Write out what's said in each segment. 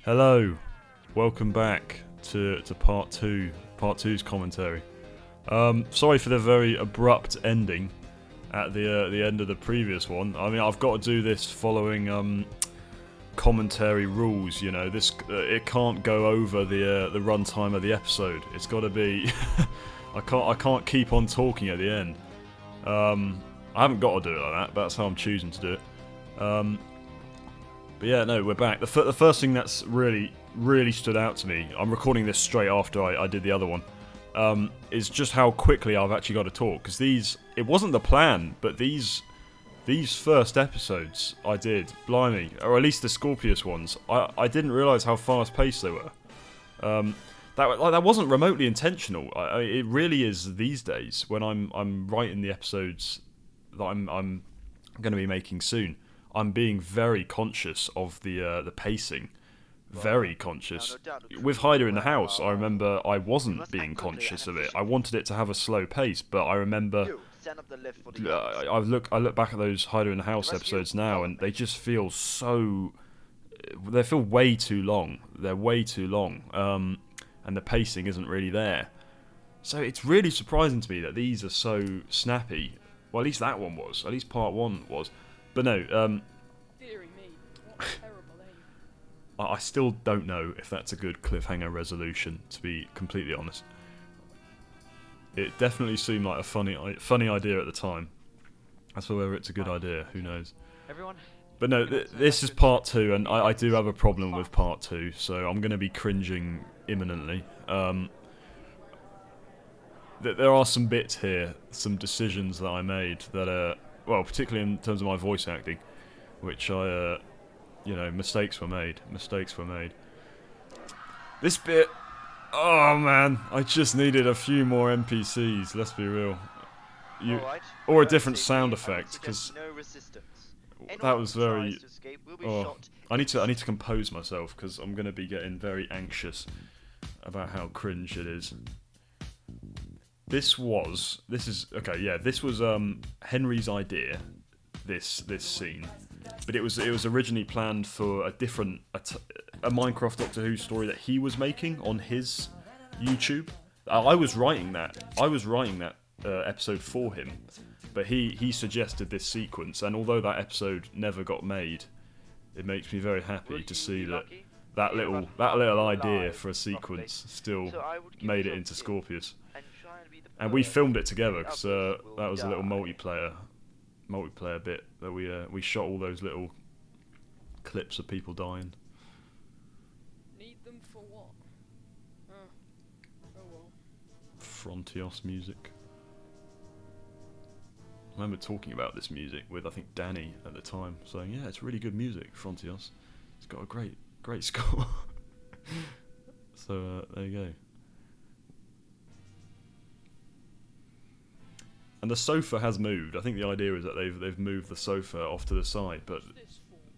Hello, welcome back to part two's commentary. Sorry for the very abrupt ending at the end of the previous one. I mean, I've got to do this following commentary rules. You know, this it can't go over the runtime of the episode. It's got to be. I can't keep on talking at the end. I haven't got to do it like that, but that's how I'm choosing to do it. But yeah, no, we're back. The first thing that's really stood out to me, I'm recording this straight after I did the other one, is just how quickly I've actually got to talk. Because it wasn't the plan, but these first episodes I did, blimey, or at least the Scorpius ones, I didn't realise how fast-paced they were. That wasn't remotely intentional. It really is these days when I'm writing the episodes that I'm going to be making soon. I'm being very conscious of the pacing, very conscious. With Hyder in the house, I remember I wasn't being conscious of it. I wanted it to have a slow pace, but I remember I look back at those Hyder in the house episodes now, and they just feel they feel way too long. They're way too long, and the pacing isn't really there. So it's really surprising to me that these are so snappy. Well, at least that one was. At least part one was. But no, Deary me, what a terrible aim. I still don't know if that's a good cliffhanger resolution, to be completely honest. It definitely seemed like a funny idea at the time. As for whether it's a good idea, who knows. Everyone? But no, this is part two, and I do have a problem with part two, so I'm going to be cringing imminently. There are some bits here, some decisions that I made that are, well, particularly in terms of my voice acting, which mistakes were made. This bit, oh man, I just needed a few more NPCs, let's be real. Or a different sound effect, because that was very... Oh, I need to compose myself, because I'm going to be getting very anxious about how cringe it is. This was Henry's idea, this scene, but it was originally planned for a Minecraft Doctor Who story that he was making on his YouTube. I was writing that episode for him, but he suggested this sequence, and although that episode never got made, it makes me very happy to see that little idea for a sequence still made it into Scorpius. And we filmed it together because that was a little multiplayer bit that we shot all those little clips of people dying. Need them for what? Oh well. Frontios music. I remember talking about this music with I think Danny at the time, saying, "Yeah, it's really good music, Frontios. It's got a great score." So there you go. And the sofa has moved. I think the idea is that they've moved the sofa off to the side, but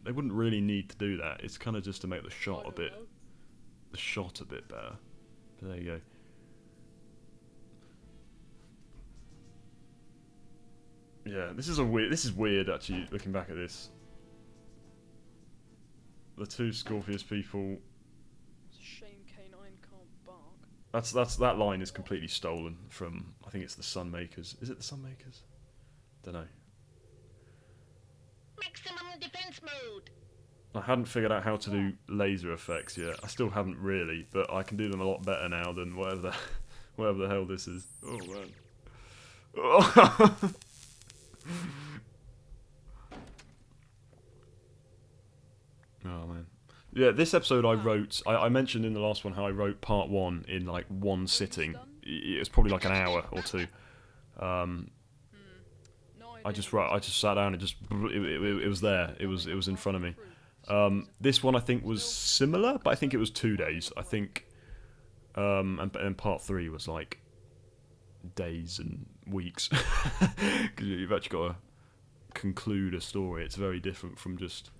they wouldn't really need to do that. It's kind of just to make the shot a bit better. But there you go. Yeah, this is weird actually. Looking back at this, the two Scorpius people. It's a shame K9 can't bark. That line is completely stolen from, I think it's the Sunmakers. Is it the Sunmakers? Don't know. Maximum defense mode. I hadn't figured out how to do laser effects yet. I still haven't really, but I can do them a lot better now than whatever the hell this is. Oh man. Oh. Oh man. Yeah, this episode I wrote, I mentioned in the last one how I wrote part one in like one sitting. It was probably like an hour or two. I just sat down and it was there. It was in front of me. This one I think was similar, but I think it was 2 days. I think, and part three was like days and weeks. Because you've actually got to conclude a story. It's very different from just,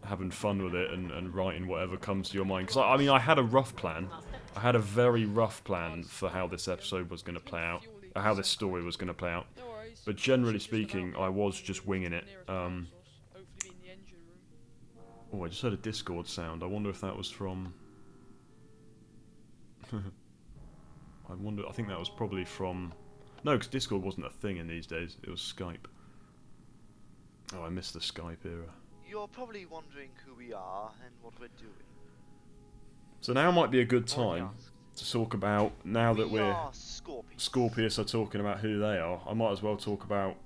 having fun with it and writing whatever comes to your mind. Because I mean, I had a rough plan. I had a very rough plan for how this episode was going to play out, or how this story was going to play out. But generally speaking, I was just winging it. Oh, I just heard a Discord sound. I wonder if that was from... I think that was probably from... No, because Discord wasn't a thing in these days. It was Skype. Oh, I missed the Skype era. You're probably wondering who we are and what we're doing. So now might be a good Already time asked. to talk about, now that We we're... are Scorpius. Scorpius are talking about who they are, I might as well talk about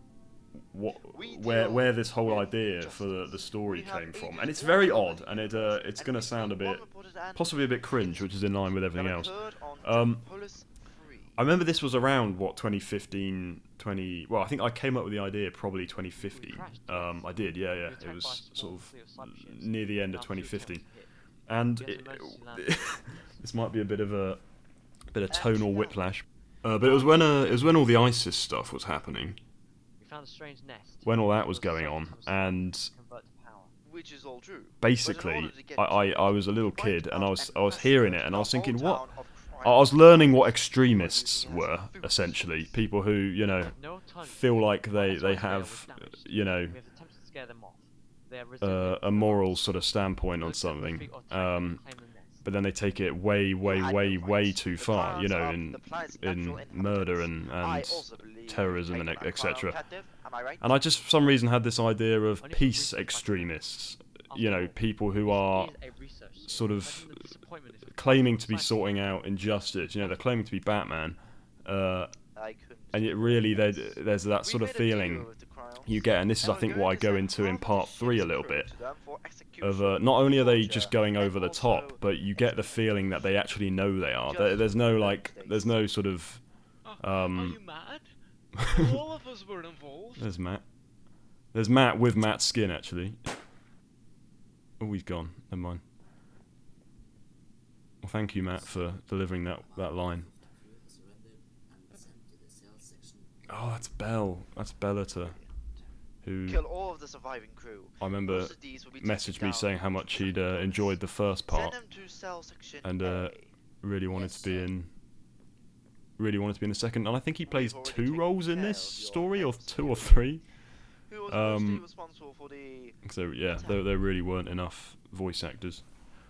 We where deal this whole with idea for the justice. story We have came from. agents And it's all very over odd, the and universe, it's and going to we sound a see bit... one reported and possibly a bit cringe, which is in line with everything that else. occurred on Um, Polis 3. I remember this was around, what, 2015, 20... Well, I think I came up with the idea probably 2015. I did, yeah. It was sort of near the end of 2015. And this might be a bit of tonal whiplash. But it was when all the ISIS stuff was happening, We found a strange nest. when all that was going on, and Convert to power. Which is all true. basically I was a little kid and I was hearing it and I was thinking, what? I I was learning what extremists were, essentially. People who, you know, No time. feel like they That's why have, was damaged. you know, We have attempted to scare them off. They are resilient. a moral sort of standpoint on Those that something. retreat or attack and claim the nest. But then they take it way too far, you know, in murder and terrorism and etc. And I just for some reason had this idea of Only for peace research extremists, After you know, all, people who this are is a research study. sort of Imagine the disappointment if it claiming was to be scientific. sorting out injustice. You know, they're claiming to be Batman, I couldn't. and yet really there's that sort of feeling you get, and this is I think what I go into in part 3 a little bit, of not only are they just going over the top, but you get the feeling that they actually know they are. There's no sort of Are you mad? All of us were involved. There's Matt with Matt's skin actually. Oh, he's gone. Never mind. Well, thank you, Matt, for delivering that line. Oh, that's Belle. That's Bellator, who Kill all of the surviving crew. I remember Most of these will be messaged taken me down saying how much he'd enjoyed the first Send part them to cell section and A. really wanted to be in. Really wanted to be in the second, and I think he plays already 2 taken roles in care this of your story, or friends 2 or 3. Who was mostly um, responsible for the... So yeah, there really weren't enough voice actors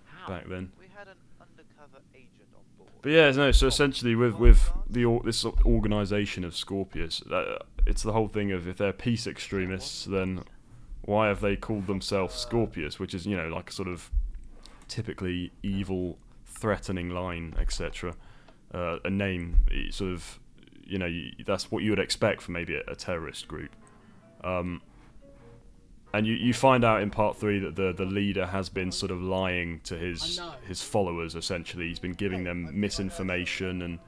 How? back then. We had an undercover agent on board. But yeah, no. So essentially, with this organisation of Scorpius, it's the whole thing of if they're peace extremists, then why have they called themselves Scorpius, which is, you know, like a sort of typically evil, threatening line, etc. A name, sort of, you know, that's what you would expect from maybe a terrorist group. And you find out in part 3 that the leader has been sort of lying to his followers, essentially. He's been giving them misinformation, and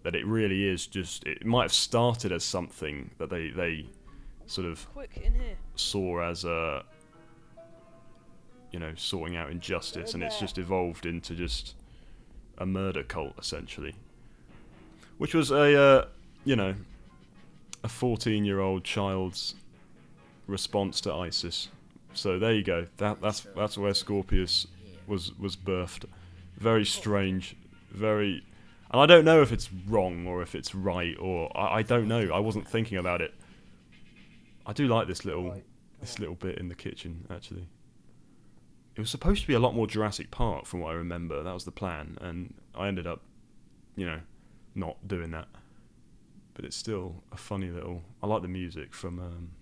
that it really is just... It might have started as something that they sort of Quick, in here. saw as a... You know, sorting out injustice, and it's just evolved into just a murder cult, essentially. Which was a, you know, a 14-year-old child's response to ISIS. So there you go. That's where Scorpius was birthed. Very strange, very, and I don't know if it's wrong or if it's right, or I don't know. I wasn't thinking about it. I do like this little bit in the kitchen, actually. It was supposed to be a lot more Jurassic Park from what I remember. That was the plan, and I ended up, you know, not doing that. But it's still a funny little... I like the music from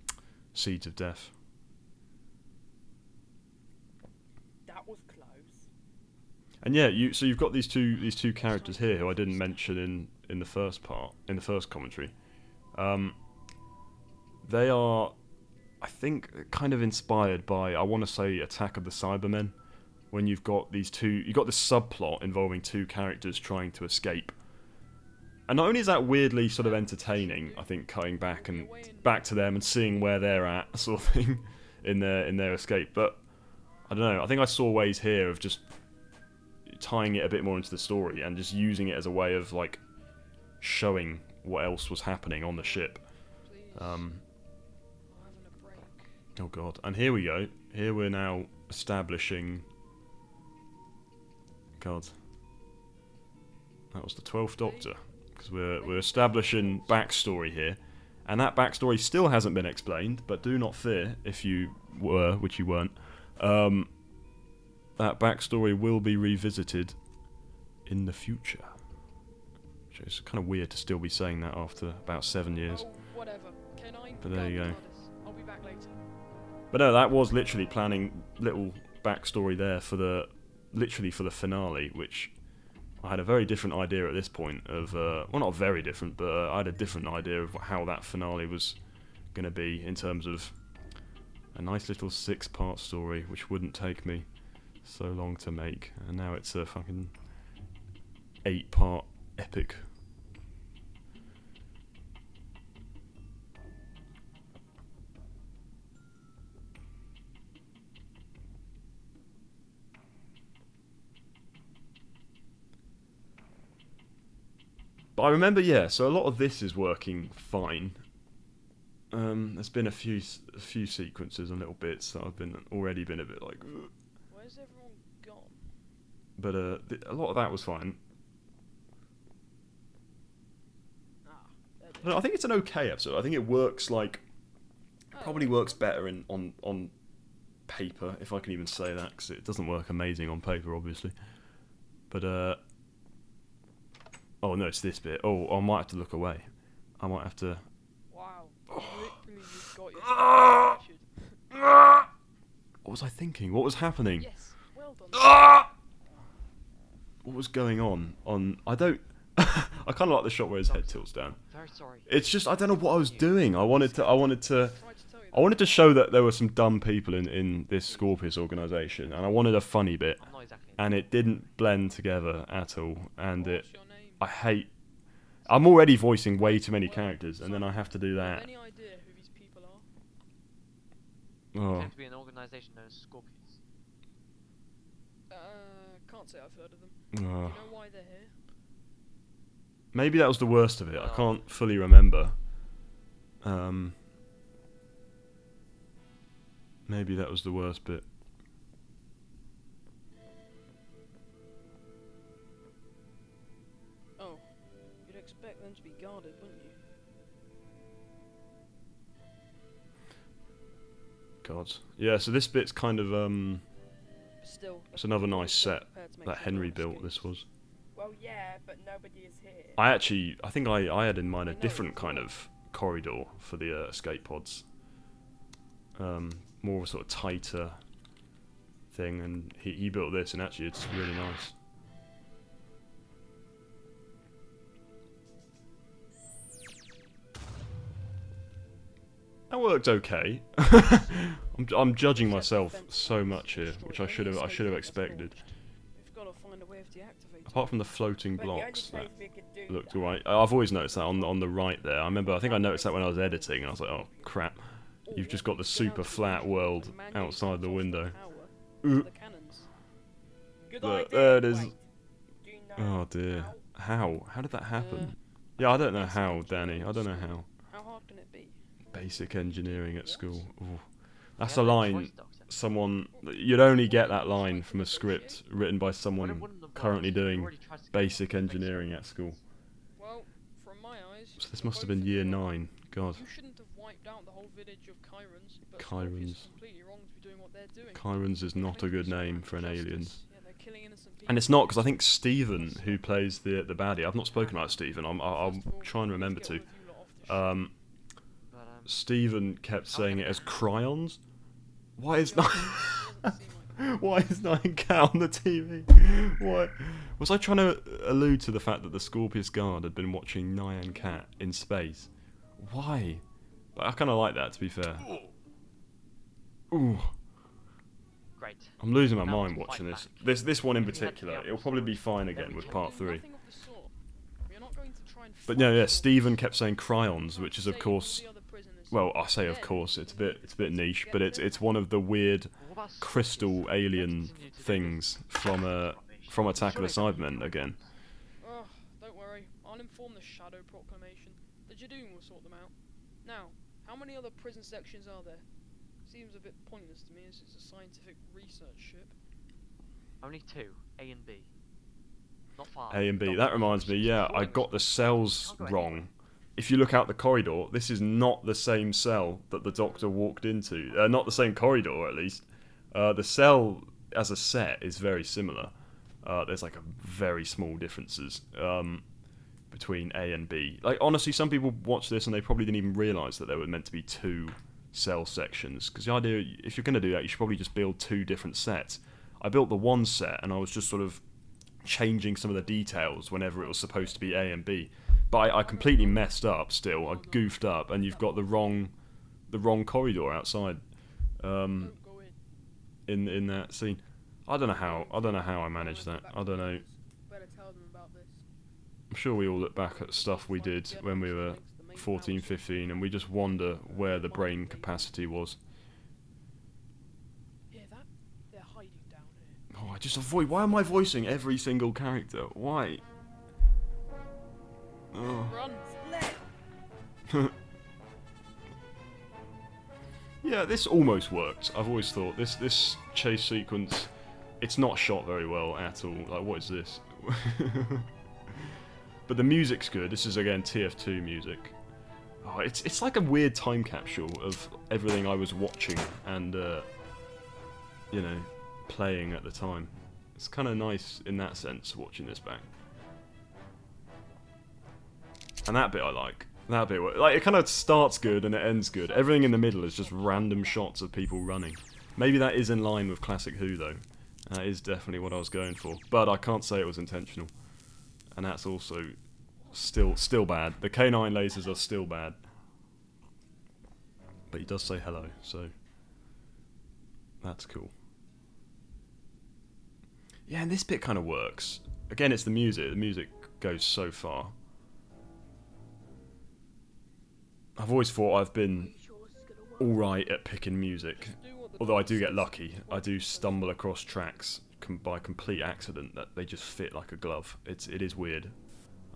Seeds of Death. That was close. And yeah, so you've got these two characters here who I didn't mention in the first part, in the first commentary. They are, I think, kind of inspired by, I want to say, Attack of the Cybermen, when you've got this subplot involving 2 characters trying to escape. And not only is that weirdly sort of entertaining, I think, cutting back to them and seeing where they're at, sort of thing, in their escape, but I don't know. I think I saw ways here of just tying it a bit more into the story and just using it as a way of like showing what else was happening on the ship. Please. I'm having a break. Oh god! And here we go. Here we're now establishing. God, that was the 12th Doctor. Because we're establishing backstory here, and that backstory still hasn't been explained. But do not fear, if you were, which you weren't, That backstory will be revisited in the future. Which is kind of weird to still be saying that after about 7 years. Oh, whatever. Can I But there you guard go. the TARDIS? I'll be back later. But no, that was literally planning little backstory there for the finale, which I had a very different idea at this point of, well, not very different, but I had a different idea of how that finale was going to be in terms of a nice little 6-part story, which wouldn't take me so long to make, and now it's a fucking 8-part epic. But I remember, yeah, so a lot of this is working fine. There's been a few sequences and little bits that I've already been a bit like, ugh. Where's everyone gone? But a lot of that was fine. There I think it's an okay episode. I think it works like, Oh, probably works better on paper, if I can even say that, because it doesn't work amazing on paper, obviously. But oh no, it's this bit. Oh, I might have to look away. I might have to. Wow. Literally, you've got yourself captured. What was I thinking? What was happening? Yes, well done. What was going on? I don't. I kind of like the shot where his head tilts down. Very sorry. It's just I don't know what I was doing. I wanted to Tried to tell you that. show that there were some dumb people in this Scorpius organisation, and I wanted a funny bit, I'm not exactly. and it didn't blend together at all. And What's your name? I hate. I'm already voicing way too many characters, and then I have to do Do you have that. any idea who these people are? Oh, Claim to be an organisation known as Scorpius. Can't say I've heard of them. oh. Do you know why they're here? Maybe that was the worst of it. I can't fully remember. Maybe that was the worst bit. Oh, you'd expect them to be guarded, wouldn't you? God. Yeah. So this bit's kind of Still, It's another nice set prepared to make that the Henry bold built. escapes. This was. Well, yeah, but nobody is here. I think I had in mind a different kind of corridor for the escape pods. More of a sort of tighter thing, and he built this, and actually it's really nice. That worked okay. I'm judging myself so much here, which I should have expected. We've got to find a way of deactivating. Apart from the floating But the only blocks, place that we could do looked that- alright. I've always noticed that on the right there. I think I noticed that when I was editing, and I was like, oh crap, you've just got the super flat world outside the window. The cannons. Good Look, idea. there it is. Wait, do you know Oh dear. how? How did that happen? Yeah, I don't know how, Danny. I don't know how. How hard can it be? Basic engineering at school. Ooh. That's We a have no line. choice, Doctor. Someone you'd only get that line from a script written by What if someone one of them currently works? doing You already tried to basic kill them. engineering at school. Well, from my eyes. So this must have both been of you year are wrong. 9. God. You shouldn't have wiped out the whole village of Chirons, but Chirons. Scorpius is completely wrong to be doing what they're doing. Chirons is not a Making good some name for an justice. alien. Yeah, they're killing innocent people. And it's not, because I think Stephen, who plays the baddie, I've not spoken about Stephen, I'll First of all, try and we need remember get to. all of you lot off this ship. But, Stephen kept saying it as Cryons. Why is Yeah, not... it doesn't seem like Why is Nine Cat on the TV? Why? Was I trying to allude to the fact that the Scorpius Guard had been watching Nyan Cat in space? Why? But I kind of like that, to be fair. Ooh, great. I'm losing my Now mind to watching fight this. This one in If we had particular, the it'll probably be fine again Then with we part We're 3. nothing of the sort. We are not going to try and But fight no, yeah, your Stephen people. kept saying Cryons, which is of Save all course, the other prisoners. well, I say of Then course, it's a bit niche, get but them it's one of the weird What about crystal Scorpius? alien Let's continue to do things this. from Attack of the Surely Cybermen again. Oh, don't worry. I'll inform the Shadow Proclamation. The Jadoon will sort them out. Now, how many other prison sections are there? Seems a bit pointless to me as it's a scientific research ship. Only 2, A and B. Not far. A and B. Not That far. reminds me, yeah, I got the cells Can't go wrong. anywhere. If you look out the corridor, this is not the same cell that the Doctor walked into. Not the same corridor, at least. The cell as a set is very similar. There's like a very small differences between A and B. Like honestly, some people watch this and they probably didn't even realise that there were meant to be 2 cell sections. Because the idea, if you're going to do that, you should probably just build 2 different sets. I built the one set and I was just sort of changing some of the details whenever it was supposed to be A and B. But I completely messed up. Still, I goofed up, and you've got the wrong corridor outside. Don't go in. In that scene. I don't know how I managed that. I don't know. Better tell them about this. I'm sure we all look back at stuff we did when we were 14, 15, and we just wonder where the brain capacity was. Hear that? They're hiding down here. Oh, I just avoid. Why am I voicing every single character? Why? Oh. Run! Yeah, this almost worked. I've always thought this chase sequence, it's not shot very well at all. Like, what is this? But the music's good. This is again TF2 music. Oh, it's like a weird time capsule of everything I was watching and you know, playing at the time. It's kind of nice in that sense watching this back. And that bit I like. That bit, like, it kind of starts good and it ends good. Everything in the middle is just random shots of people running. Maybe that is in line with classic Who though. That is definitely what I was going for. But I can't say it was intentional. And that's also still bad. The K9 lasers are still bad. But he does say hello, so that's cool. Yeah, and this bit kind of works. Again, it's the music. The music goes so far. I've always thought I've been alright at picking music, although I do get lucky. I do stumble across tracks by complete accident that they just fit like a glove. It is weird.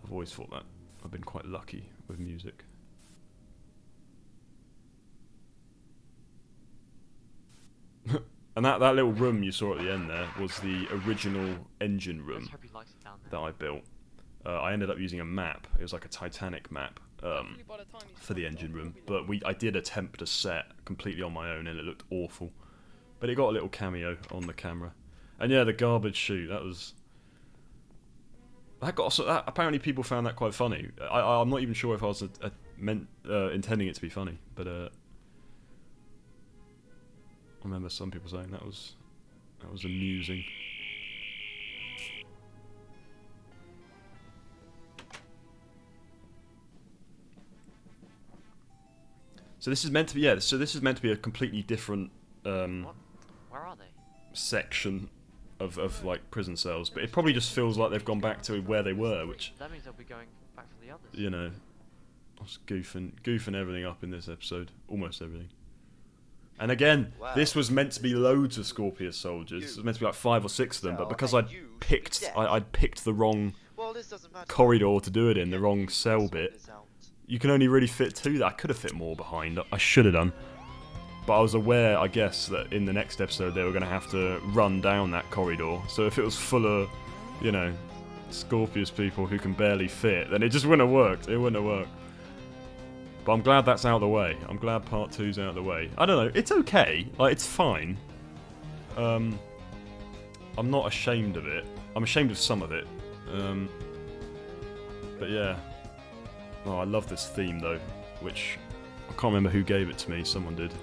I've always thought that. I've been quite lucky with music. And that little room you saw at the end there was the original engine room Let's hope he likes it down there. that I built. I ended up using a map. It was like a Titanic map. Hopefully by the time he's For the done, engine room, we'll be but I did attempt a set completely on my own and it looked awful. But it got a little cameo on the camera. And yeah, the garbage chute, that apparently people found that quite funny. I'm not even sure if I was intending it to be funny, but I remember some people saying that was amusing. So this is meant to be this is meant to be a completely different What? Where are they? section of like prison cells, but it probably just feels like they've gone back to where they were, which, That means they'll be going back for the others. you know, I was goofing everything up in this episode, almost everything. And again, Wow. this was meant to be loads of Scorpius soldiers. It was meant to be like 5 or 6 of them, but because I'd picked the wrong Well, this doesn't matter. corridor to do it in, the wrong cell bit, you can only really fit 2 that I could have fit more behind. I should have done. But I was aware, I guess, that in the next episode they were going to have to run down that corridor. So if it was full of, you know, Scorpius people who can barely fit, then it just wouldn't have worked. It wouldn't have worked. But I'm glad that's out of the way. I'm glad part 2's out of the way. I don't know, it's okay. Like, it's fine. I'm not ashamed of it. I'm ashamed of some of it. But yeah. Oh, I love this theme though, which I can't remember who gave it to me. Someone did.